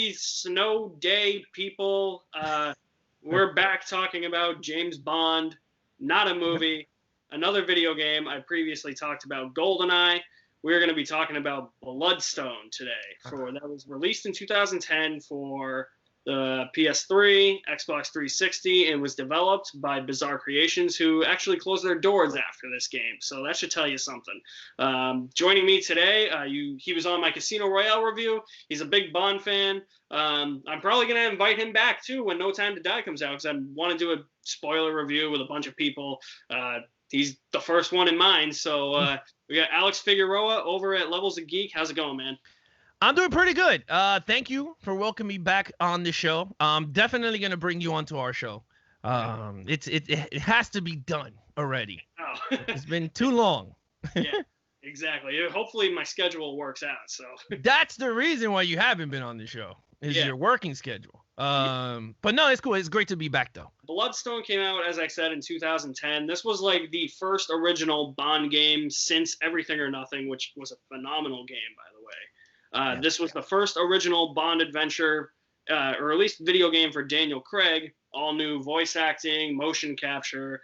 happy snow day, people. We're back talking about James Bond, not a movie, another video game. I previously talked about GoldenEye. We're going to be talking about Bloodstone today. That was released in 2010 for the PS3, Xbox 360, and was developed by Bizarre Creations, who actually closed their doors after this game. So that should tell you something. Joining me today, he was on my Casino Royale review. He's a big Bond fan. I'm probably going to invite him back, too, when No Time to Die comes out, because I want to do a spoiler review with a bunch of people. He's the first one in mind. So we got Alex Figueroa over at Levels of Geek. How's it going, man? I'm doing pretty good. Thank you for welcoming me back on the show. I'm definitely going to bring you onto our show. It has to be done already. Oh. It's been too long. Yeah, exactly. Hopefully my schedule works out. So that's the reason why you haven't been on the show is your working schedule. But no, it's cool. It's great to be back though. Bloodstone came out, as I said, in 2010. This was like the first original Bond game since Everything or Nothing, which was a phenomenal game, by the way. This was the first original Bond adventure, or at least video game for Daniel Craig. All new voice acting, motion capture,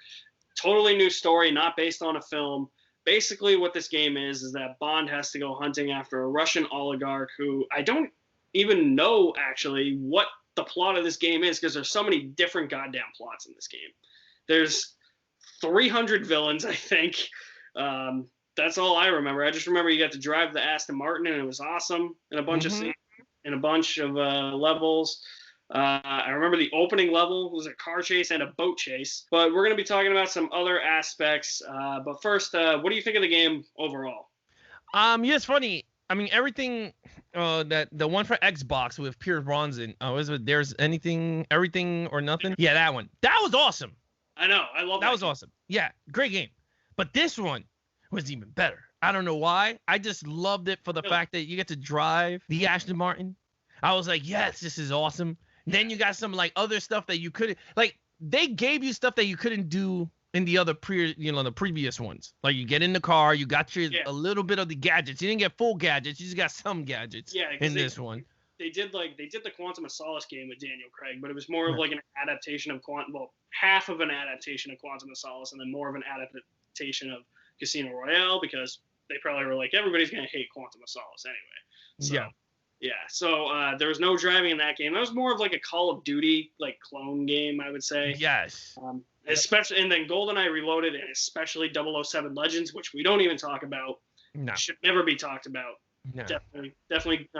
totally new story, not based on a film. Basically, what this game is that Bond has to go hunting after a Russian oligarch who I don't even know actually what the plot of this game is because there's so many different goddamn plots in this game. There's 300 villains, I think. That's all I remember. I just remember you got to drive the Aston Martin, and it was awesome in a bunch of scenes, in a bunch of levels. I remember the opening level was a car chase and a boat chase. But we're going to be talking about some other aspects. But first, what do you think of the game overall? Yeah, it's funny. I mean, everything that the one for Xbox with Pierce Brosnan. There's everything or nothing? Yeah, that one. That was awesome. I know. I love that. That was awesome. Yeah, great game. But this one was even better. I don't know why. I just loved it for the fact that you get to drive the Aston Martin. I was like, yes, this is awesome. Then you got some like other stuff that you couldn't like. They gave you stuff that you couldn't do in the other the previous ones. Like you get in the car, you got a little bit of the gadgets. You didn't get full gadgets. You just got some gadgets. Yeah, in this one. They did the Quantum of Solace game with Daniel Craig, but it was more of like an adaptation of half of an adaptation of Quantum of Solace, and then more of an adaptation of Casino Royale, because they probably were like, everybody's going to hate Quantum of Solace anyway. So, so there was no driving in that game. That was more of like a Call of Duty like clone game, I would say. Yes. Especially, and then GoldenEye Reloaded, and especially 007 Legends, which we don't even talk about. No. Should never be talked about. No. Definitely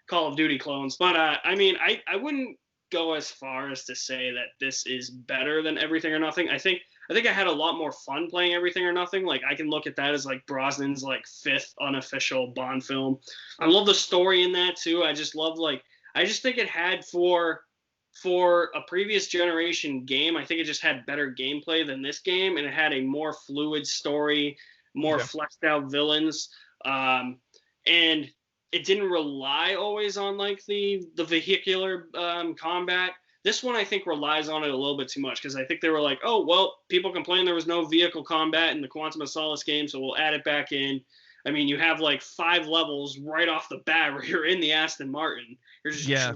Call of Duty clones. But I mean, I wouldn't go as far as to say that this is better than Everything or Nothing. I think I had a lot more fun playing Everything or Nothing. Like I can look at that as like Brosnan's like 5th unofficial Bond film. I love the story in that too. I just think it had for a previous generation game, I think it just had better gameplay than this game, and it had a more fluid story, more fleshed out villains, and it didn't rely always on like the vehicular combat. This one, I think, relies on it a little bit too much because I think they were like, oh, well, people complained there was no vehicle combat in the Quantum of Solace game, so we'll add it back in. I mean, you have like 5 levels right off the bat where you're in the Aston Martin.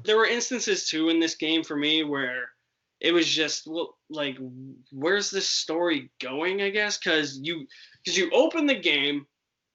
There were instances, too, in this game for me where it was just, well, like, where's this story going, I guess? Because you open the game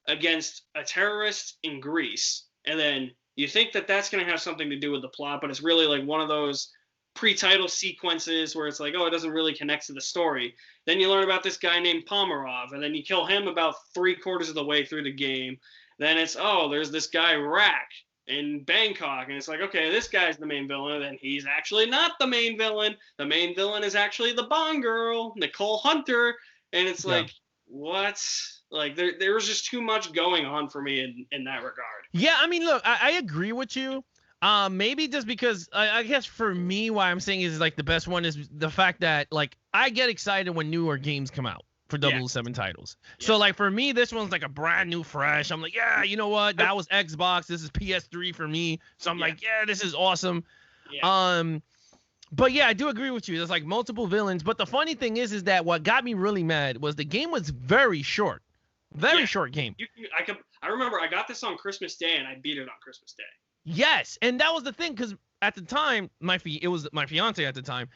against a terrorist in Greece, and then you think that that's going to have something to do with the plot, but it's really like one of those pre-title sequences where it's like, oh, it doesn't really connect to the story. Then you learn about this guy named Pomerov, and then you kill him about 3/4 of the way through the game. Then it's, oh, there's this guy Rack in Bangkok, and it's like, okay, this guy's the main villain, and then he's actually not the main villain. The main villain is actually the Bond girl, Nicole Hunter, and it's like, what? Like, there was just too much going on for me in that regard. Yeah, I mean, look, I agree with you. Maybe just because I guess for me, why I'm saying is like the best one is the fact that like I get excited when newer games come out for 007 titles. Yeah. So like for me, this one's like a brand new, fresh. I'm like, yeah, you know what? That was Xbox. This is PS3 for me. So I'm like, yeah, this is awesome. Yeah. But yeah, I do agree with you. There's like multiple villains. But the funny thing is that what got me really mad was the game was very short. Very short game. I remember I got this on Christmas Day and I beat it on Christmas Day. Yes, and that was the thing, because at the time, it was my fiance at the time.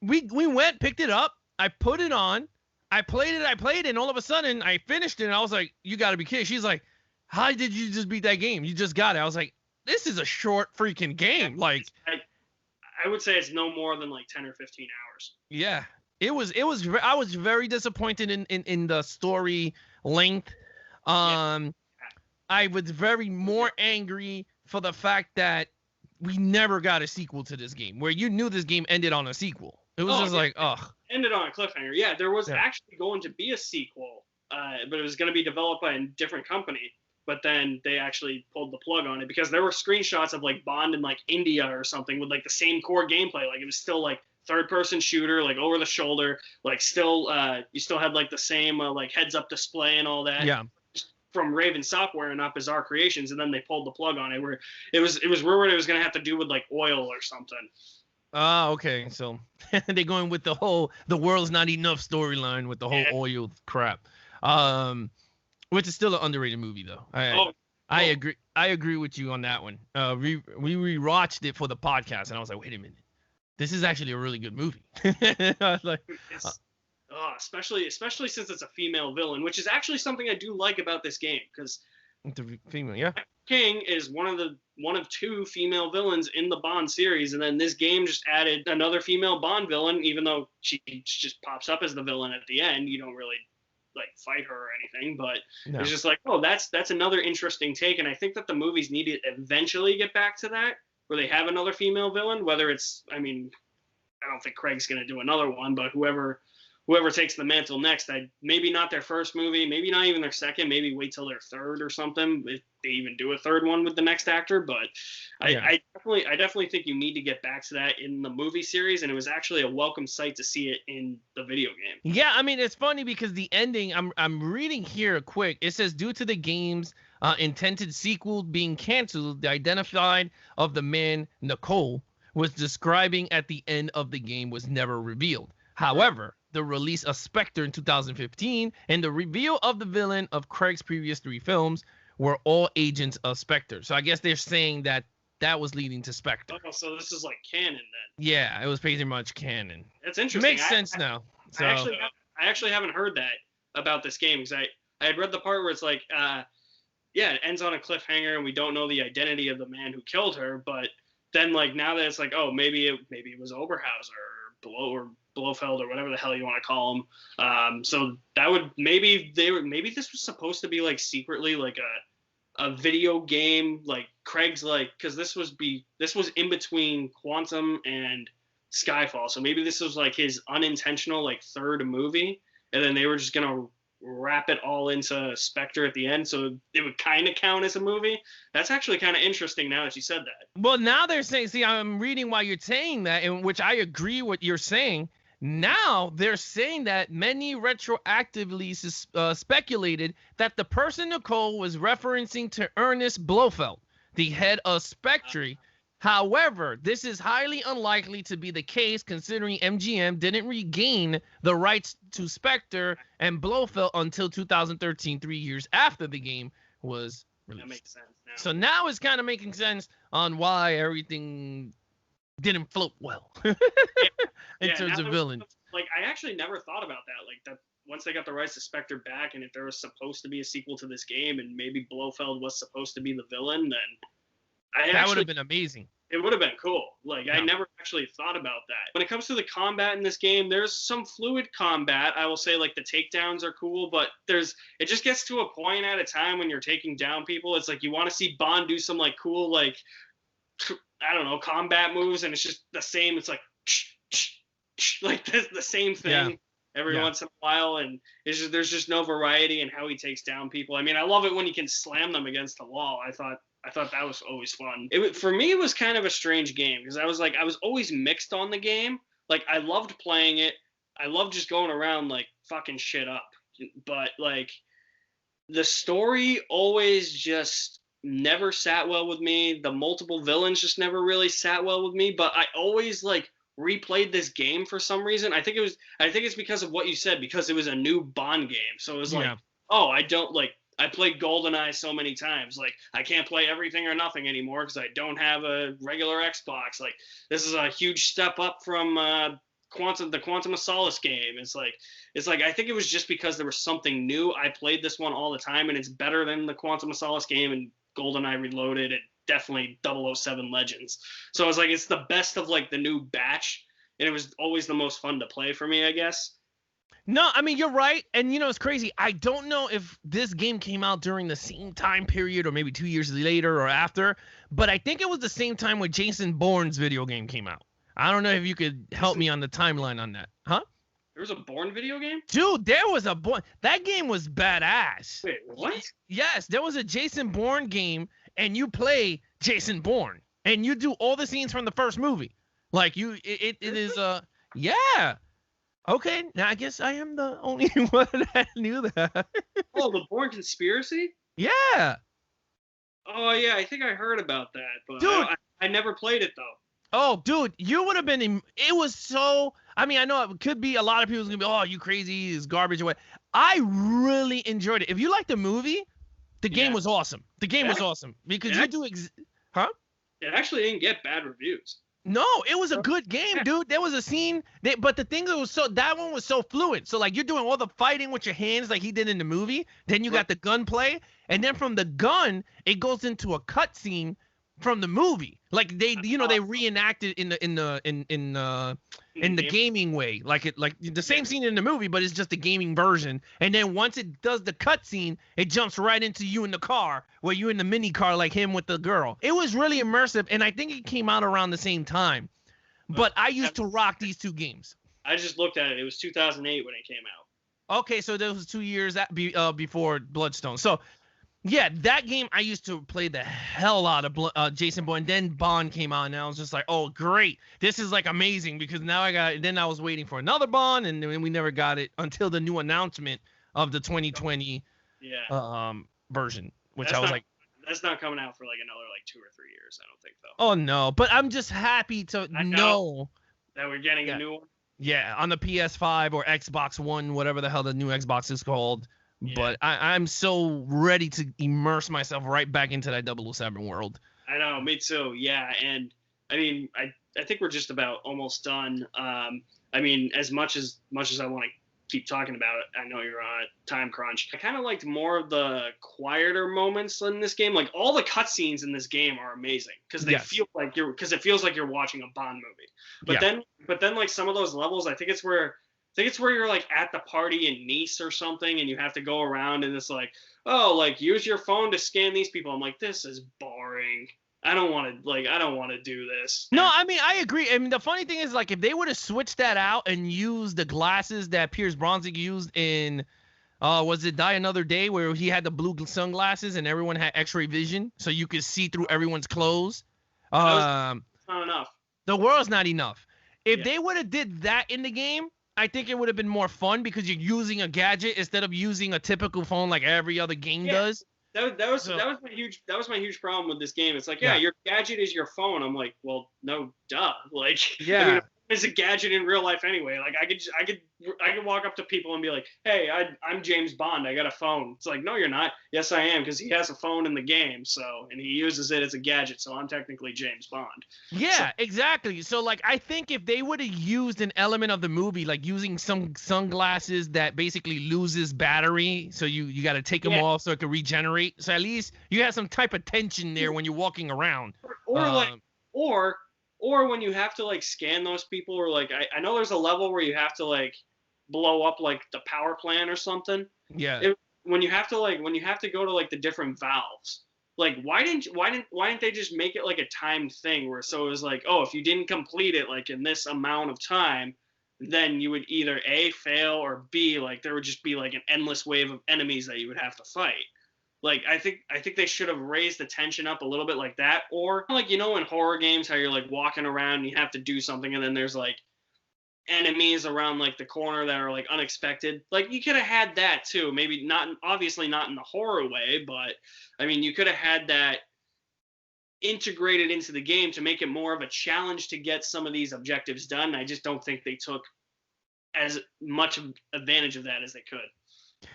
We went, picked it up, I put it on, I played it, and all of a sudden I finished it, and I was like, "You got to be kidding!" She's like, "How did you just beat that game? You just got it." I was like, "This is a short freaking game." Like, I would say it's no more than like 10 or 15 hours. yeah, it was. I was very disappointed in the story length. I was very more angry for the fact that we never got a sequel to this game, where you knew this game ended on a sequel. It was like, ugh. Ended on a cliffhanger. Yeah, there was actually going to be a sequel, but it was going to be developed by a different company. But then they actually pulled the plug on it because there were screenshots of like Bond in like India or something with like the same core gameplay. Like it was still like third-person shooter, like over the shoulder, like still you still had like the same like heads-up display and all that. Yeah. From Raven Software and not Bizarre Creations, and then they pulled the plug on it. Where it was rumored it was going to have to do with like oil or something. Okay. So they're going with the world's not enough storyline with the whole oil crap. Which is still an underrated movie though. I agree. I agree with you on that one. We rewatched it for the podcast, and I was like, wait a minute, this is actually a really good movie. I was like, especially since it's a female villain, which is actually something I do like about this game, because the female, yeah. King is one of two female villains in the Bond series, and then this game just added another female Bond villain, even though she just pops up as the villain at the end. You don't really like fight her or anything, but it's just like, oh, that's another interesting take, and I think that the movies need to eventually get back to that, where they have another female villain, whether it's, I mean, I don't think Craig's going to do another one, but whoever takes the mantle next, maybe not their first movie, maybe not even their second, maybe wait till their third or something, if they even do a third one with the next actor. But I definitely think you need to get back to that in the movie series, and it was actually a welcome sight to see it in the video game. Yeah, I mean, it's funny because the ending, I'm reading here quick. It says, due to the game's intended sequel being canceled, the identified of the man Nicole was describing at the end of the game was never revealed. However, the release of Spectre in 2015 and the reveal of the villain of Craig's previous 3 films were all agents of Spectre. So I guess they're saying that was leading to Spectre. Oh, so this is like canon then. Yeah, it was pretty much canon. That's interesting. Makes sense now. So I actually haven't heard that about this game, because I had read the part where it's like, it ends on a cliffhanger and we don't know the identity of the man who killed her, but then like now that it's like, oh, maybe it was Oberhauser or Blofeld or whatever the hell you want to call him. So that would maybe this was supposed to be like secretly like a video game, like Craig's like, because this was in between Quantum and Skyfall, so maybe this was like his unintentional like third movie, and then they were just gonna wrap it all into Spectre at the end, so it would kind of count as a movie. That's actually kind of interesting now that you said that. Well, now they're saying, see, I'm reading while you're saying that, in which I agree what you're saying. Now they're saying that many retroactively speculated that the person Nicole was referencing to Ernest Blofeld, the head of Spectre. However, this is highly unlikely to be the case, considering MGM didn't regain the rights to Spectre and Blofeld until 2013, 3 years after the game was released. That makes sense now. So now it's kind of making sense on why everything didn't float well in terms of villain. Like, I actually never thought about that. Like, that once they got the rights to Spectre back, and if there was supposed to be a sequel to this game, and maybe Blofeld was supposed to be the villain, then that would have been amazing. It would have been cool. Like, I never actually thought about that. When it comes to the combat in this game, there's some fluid combat. I will say, like, the takedowns are cool, but it just gets to a point at a time when you're taking down people. It's like you want to see Bond do some, like, cool, like, I don't know, combat moves, and it's just the same. It's like, like the same thing every once in a while, and there's just no variety in how he takes down people. I mean, I love it when he can slam them against the wall. I thought that was always fun. For me, it was kind of a strange game, because I was always mixed on the game. Like, I loved playing it. I loved just going around, like, fucking shit up. But, like, the story always just never sat well with me. The multiple villains just never really sat well with me. But I always, like, replayed this game for some reason. I think it's because of what you said, because it was a new Bond game. So it was like, oh, I don't, like, I played GoldenEye so many times. Like, I can't play Everything or Nothing anymore because I don't have a regular Xbox. Like, this is a huge step up from the Quantum of Solace game. It's like I think it was just because there was something new. I played this one all the time, and it's better than the Quantum of Solace game and GoldenEye Reloaded and definitely 007 Legends. So it's like it's the best of like the new batch, and it was always the most fun to play for me, I guess. No, I mean, you're right. And, it's crazy. I don't know if this game came out during the same time period or maybe 2 years later or after, but I think it was the same time when Jason Bourne's video game came out. I don't know if you could help me on the timeline on that. Huh? There was a Bourne video game? Dude, there was a Bourne. That game was badass. Wait, what? Yes, there was a Jason Bourne game, and you play Jason Bourne, and you do all the scenes from the first movie. Like, it is, yeah. Okay, now I guess I am the only one that knew that. Oh, the Bourne Conspiracy? Yeah. Oh, yeah, I think I heard about that, but dude, I never played it, though. Oh, dude, you would have been it was so, I mean, I know it could be a lot of people's going to be, oh, you crazy, it's garbage or what. I really enjoyed it. If you like the movie, the game was awesome. The game was awesome because you do, huh? It actually didn't get bad reviews. No, it was a good game, dude. There was a scene, but the thing that was that one was so fluid. So, like, you're doing all the fighting with your hands like he did in the movie. Then you got the gunplay. And then from the gun, it goes into a cutscene from the movie. Like, they reenacted in the gaming way. Like the same scene in the movie, but it's just the gaming version. And then once it does the cutscene, it jumps right into you in the car, where you in the mini car like him with the girl. It was really immersive, and I think it came out around the same time. But I used to rock these two games. I just looked at it. It was 2008 when it came out. Okay, so that was 2 years before Bloodstone. So, yeah, that game I used to play the hell out of Jason Bourne. Then Bond came out, and I was just like, oh, great. This is, like, amazing because now I was waiting for another Bond, and then we never got it until the new announcement of the 2020 version, which like, that's not coming out for, like, another, like, 2 or 3 years, I don't think, though. Oh, no, but I'm just happy to know that we're getting a new one. Yeah, on the PS5 or Xbox One, whatever the hell the new Xbox is called. Yeah. But I'm so ready to immerse myself right back into that 007 world. I know, me too. Yeah, and I mean, I think we're just about almost done. I mean, as much as I want to keep talking about it, I know you're on a time crunch. I kind of liked more of the quieter moments in this game. Like, all the cutscenes in this game are amazing because they feel like it feels like you're watching a Bond movie. But then like some of those levels, I think it's where you're like at the party in Nice or something, and you have to go around and it's like, oh, like use your phone to scan these people. I'm like, this is boring. I don't want to do this. No, I mean, I agree. I mean, the funny thing is, like, if they would have switched that out and used the glasses that Pierce Brosnan used in, was it Die Another Day, where he had the blue sunglasses and everyone had X-ray vision, so you could see through everyone's clothes. Not enough. The world's not enough. If they would have did that in the game, I think it would have been more fun because you're using a gadget instead of using a typical phone like every other game does. That was my huge problem with this game. It's like, your gadget is your phone. I'm like, well, no, duh. Like, I mean, it's a gadget in real life anyway. Like, I could walk up to people and be like, hey, I'm James Bond. I got a phone. It's like, no, you're not. Yes, I am, because he has a phone in the game. So, and he uses it as a gadget. So I'm technically James Bond. Yeah, exactly. So, like, I think if they would have used an element of the movie, like using some sunglasses that basically loses battery, so you got to take them off so it can regenerate. So at least you have some type of tension there when you're walking around. Or when you have to like scan those people, or like I know there's a level where you have to like blow up like the power plant or something. Yeah. When you have to go to like the different valves, like why didn't they just make it like a timed thing where so it was like, oh, if you didn't complete it like in this amount of time, then you would either A, fail, or B, like there would just be like an endless wave of enemies that you would have to fight. Like, I think they should have raised the tension up a little bit like that. Or, like, you know, in horror games, how you're, like, walking around and you have to do something, and then there's, like, enemies around, like, the corner that are, like, unexpected. Like, you could have had that, too. Maybe obviously not in the horror way, but, I mean, you could have had that integrated into the game to make it more of a challenge to get some of these objectives done. I just don't think they took as much advantage of that as they could.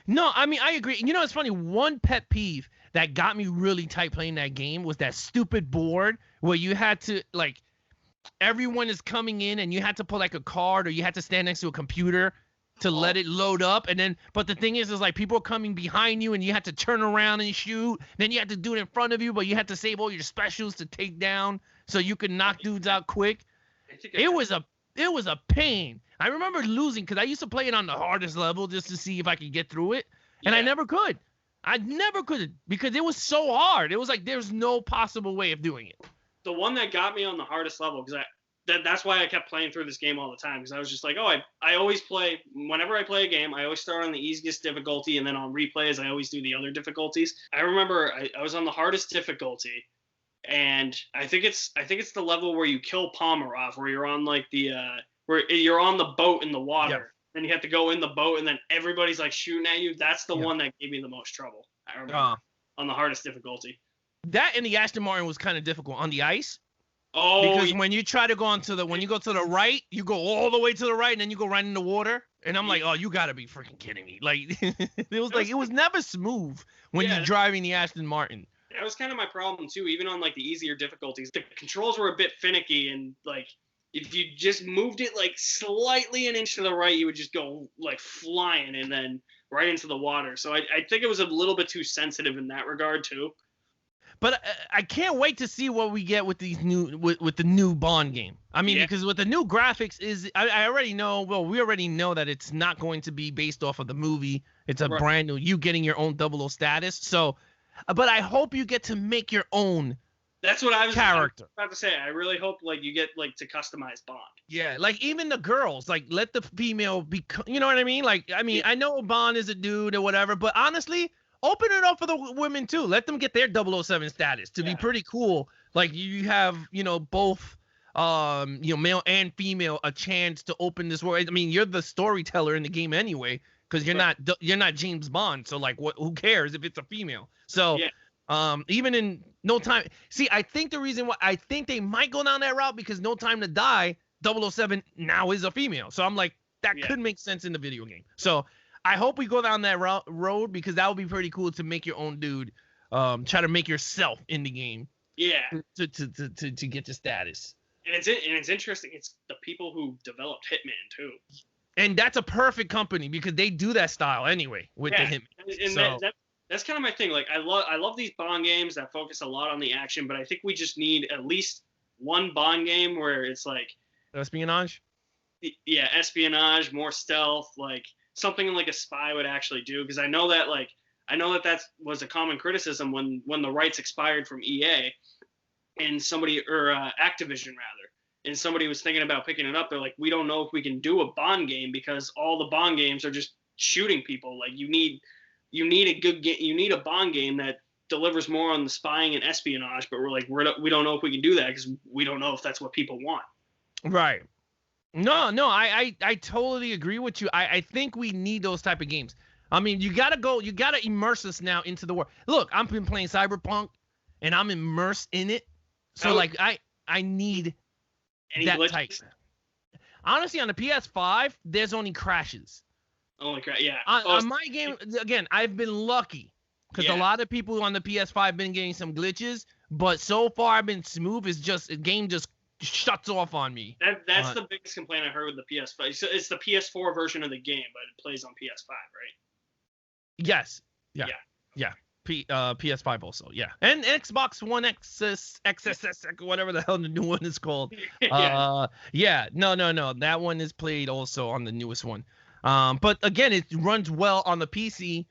No, I mean, I agree. You know, it's funny. One pet peeve that got me really tight playing that game was that stupid board where you had to, like, everyone is coming in and you had to pull like a card or you had to stand next to a computer to let it load up. And then, but the thing is like people are coming behind you and you had to turn around and shoot. Then you had to do it in front of you, but you had to save all your specials to take down so you could knock dudes out quick. It was a pain. I remember losing because I used to play it on the hardest level just to see if I could get through it. And I never could. I never could because it was so hard. It was like there's no possible way of doing it. The one that got me on the hardest level, because that's why I kept playing through this game all the time, because I was just like, oh, I always play, whenever I play a game, I always start on the easiest difficulty, and then on replays, I always do the other difficulties. I remember I was on the hardest difficulty, and I think it's the level where you kill Pomerov, where you're on like where you're on the boat in the water. Yep. And you have to go in the boat, and then everybody's like shooting at you. That's the one that gave me the most trouble. I remember on the hardest difficulty. That and the Aston Martin was kind of difficult on the ice. Oh, because when you try to go when you go to the right, you go all the way to the right, and then you go right in the water. And I'm like, oh, you gotta be freaking kidding me! Like it was never smooth when you're driving the Aston Martin. That was kind of my problem too. Even on like the easier difficulties, the controls were a bit finicky, and like if you just moved it like slightly an inch to the right, you would just go like flying and then right into the water. So I think it was a little bit too sensitive in that regard too. But I can't wait to see what we get with these with the new Bond game. I mean, because with the new graphics I already know. Well, we already know that it's not going to be based off of the movie. It's a brand new. You getting your own 00 status. So, but I hope you get to make your own. That's what I was character. About to say. I really hope like you get like to customize Bond. Yeah, like even the girls, like let the female be. You know what I mean? Like I mean, I know Bond is a dude or whatever, but honestly. Open it up for the women too. Let them get their 007 status to be pretty cool. Like you have, both, male and female a chance to open this world. I mean, you're the storyteller in the game anyway, because you're not James Bond. So like, who cares if it's a female? So, even in No Time. See, I think the reason why I think they might go down that route because No Time to Die 007 now is a female. So I'm like, that could make sense in the video game. So. I hope we go down that road because that would be pretty cool to make your own dude. Try to make yourself in the game. Yeah. To get the status. And it's interesting. It's the people who developed Hitman too. And that's a perfect company because they do that style anyway with the Hitman. And so. That's kind of my thing. Like I love these Bond games that focus a lot on the action, but I think we just need at least one Bond game where it's like espionage. Yeah, espionage, more stealth, like. Something like a spy would actually do, because I know that was a common criticism when the rights expired from EA and Activision rather, and somebody was thinking about picking it up. They're like, we don't know if we can do a Bond game because all the Bond games are just shooting people. Like you need a good game, you need a Bond game that delivers more on the spying and espionage. But we don't know if we can do that because we don't know if that's what people want. Right. No, I totally agree with you. I think we need those type of games. I mean, you gotta immerse us now into the world. Look, I've been playing Cyberpunk, and I'm immersed in it. So I need that type. Honestly, on the PS5, there's only crashes. Only crash, yeah. On my game, again, I've been lucky because a lot of people on the PS5 have been getting some glitches, but so far I've been smooth. It's just the game just shuts off on me. That's the biggest complaint I heard with the PS5. So it's the PS4 version of the game, but it plays on PS5, right? Yes. Yeah. PS5 also. Yeah. And Xbox One XS, whatever the hell the new one is called. No. That one is played also on the newest one. But again, it runs well on the PC,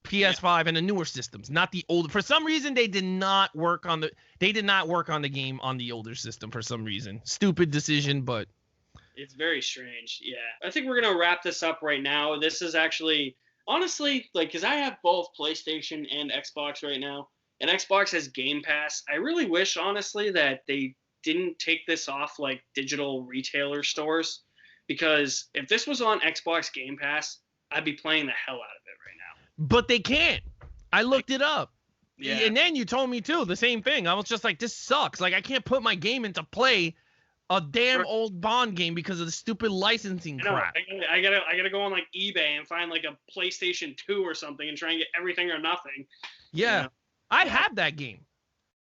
PS5, and the newer systems, not the older. For some reason, they did not work on the game on the older system for some reason. Stupid decision, but it's very strange. Yeah. I think we're going to wrap this up right now. This is actually honestly because I have both PlayStation and Xbox right now, and Xbox has Game Pass. I really wish honestly that they didn't take this off like digital retailer stores, because if this was on Xbox Game Pass, I'd be playing the hell out of it right now. But they can't. I looked it up. Yeah. And then you told me too, the same thing. I was just like, this sucks. Like I can't put my game into play a damn old Bond game because of the stupid licensing crap. I gotta go on like eBay and find like a PlayStation 2 or something and try and get everything or nothing. Yeah, you know? I have that game.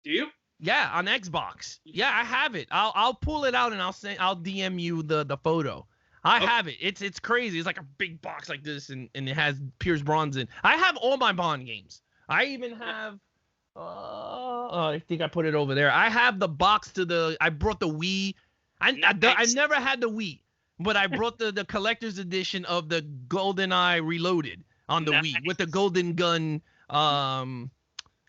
Do you? Yeah, on Xbox. Yeah, I have it. I'll pull it out and I'll DM you the photo. I have it. It's crazy. It's like a big box like this, and it has Pierce Brosnan. I have all my Bond games. I even have. I think I put it over there. I have the box I brought the Wii. I never had the Wii, but I brought the collector's edition of the GoldenEye Reloaded on the Wii with the Golden Gun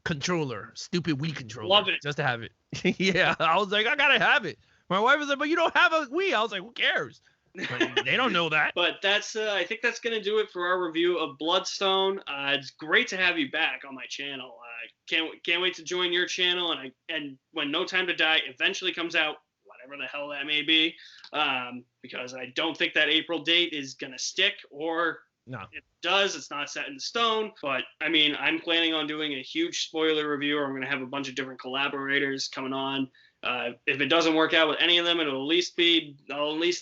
controller, stupid Wii controller. Love it. Just to have it. Yeah, I was like, I gotta have it. My wife was like, but you don't have a Wii. I was like, who cares? They don't know that. But that's I think that's gonna do it for our review of Bloodstone. It's great to have you back on my channel. Can't wait to join your channel, and when No Time to Die eventually comes out, whatever the hell that may be, because I don't think that April date is gonna stick, or no, it does. It's not set in stone. But I mean, I'm planning on doing a huge spoiler review, or I'm gonna have a bunch of different collaborators coming on. If it doesn't work out with any of them, I'll at least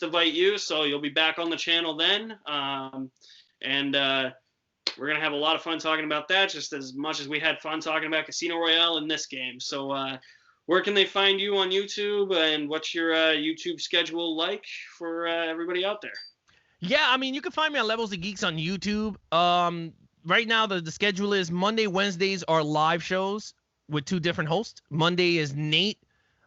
invite you, so you'll be back on the channel then. And we're gonna have a lot of fun talking about that, just as much as we had fun talking about Casino Royale in this game. So where can they find you on YouTube, and what's your YouTube schedule like for everybody out there? Yeah, I mean, you can find me on Levels of Geeks on YouTube. Right now, the schedule is Monday, Wednesdays are live shows with 2 different hosts. Monday is Nate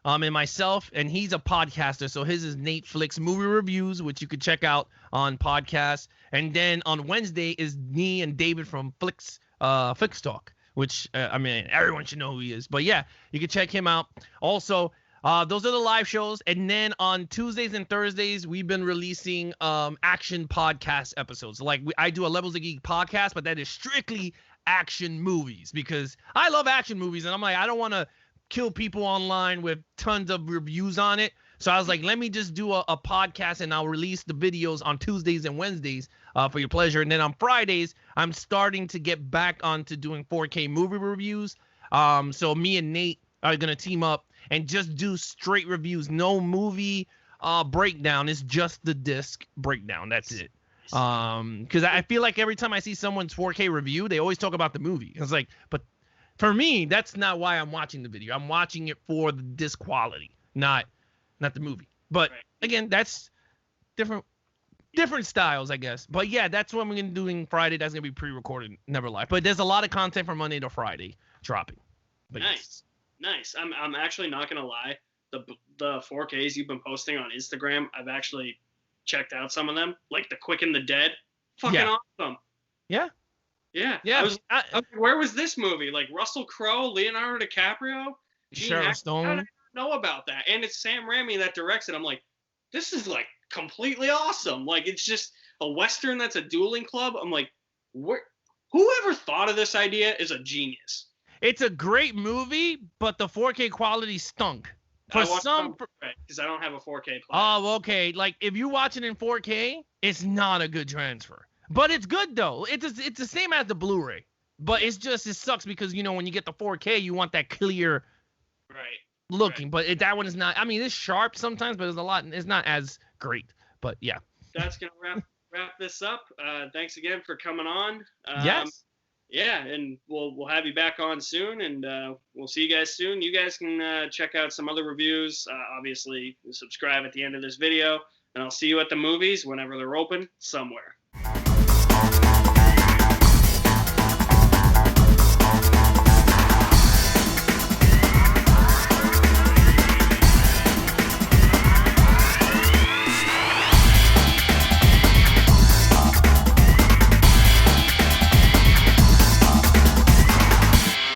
and myself, and he's a podcaster, so his is Nate Flicks Movie Reviews, which you could check out on podcasts. And then on Wednesday is me and David from Flicks Talk, which I mean, everyone should know who he is. But yeah, you can check him out. Also, those are the live shows. And then on Tuesdays and Thursdays, we've been releasing action podcast episodes. Like I do a Levels of Geek podcast, but that is strictly action movies, because I love action movies, and I'm like, I don't want to kill people online with tons of reviews on it. So I was like, let me just do a podcast, and I'll release the videos on Tuesdays and Wednesdays for your pleasure. And then on Fridays, I'm starting to get back onto doing 4K movie reviews. So me and Nate are going to team up and just do straight reviews. No movie breakdown. It's just the disc breakdown. That's it. Because I feel like every time I see someone's 4K review, they always talk about the movie. It's like, but for me, that's not why I'm watching the video. I'm watching it for the disc quality, not the movie. But again, that's different styles, I guess. But yeah, that's what I'm gonna be doing Friday. That's gonna be pre-recorded, never live. But there's a lot of content from Monday to Friday dropping. But Nice. I'm actually not gonna lie. The 4Ks you've been posting on Instagram, I've actually checked out some of them, like the Quick and the Dead. Fucking awesome. Yeah. I was like, where was this movie? Like Russell Crowe, Leonardo DiCaprio, Sharon Stone. I didn't know about that. And it's Sam Raimi that directs it. I'm like, this is like completely awesome. Like, it's just a Western that's a dueling club. I'm like, whoever thought of this idea is a genius. It's a great movie, but the 4K quality stunk. Because I don't have a 4K player. Oh, okay. Like, if you watch it in 4K, it's not a good transfer. But it's good, though. It's the same as the Blu-ray. But it sucks because, you know, when you get the 4K, you want that clear looking. But that one is not. I mean, it's sharp sometimes, but it's not as great. But, yeah. That's going to wrap this up. Thanks again for coming on. Yes. Yeah, and we'll have you back on soon, and we'll see you guys soon. You guys can check out some other reviews. Obviously, subscribe at the end of this video, and I'll see you at the movies whenever they're open somewhere.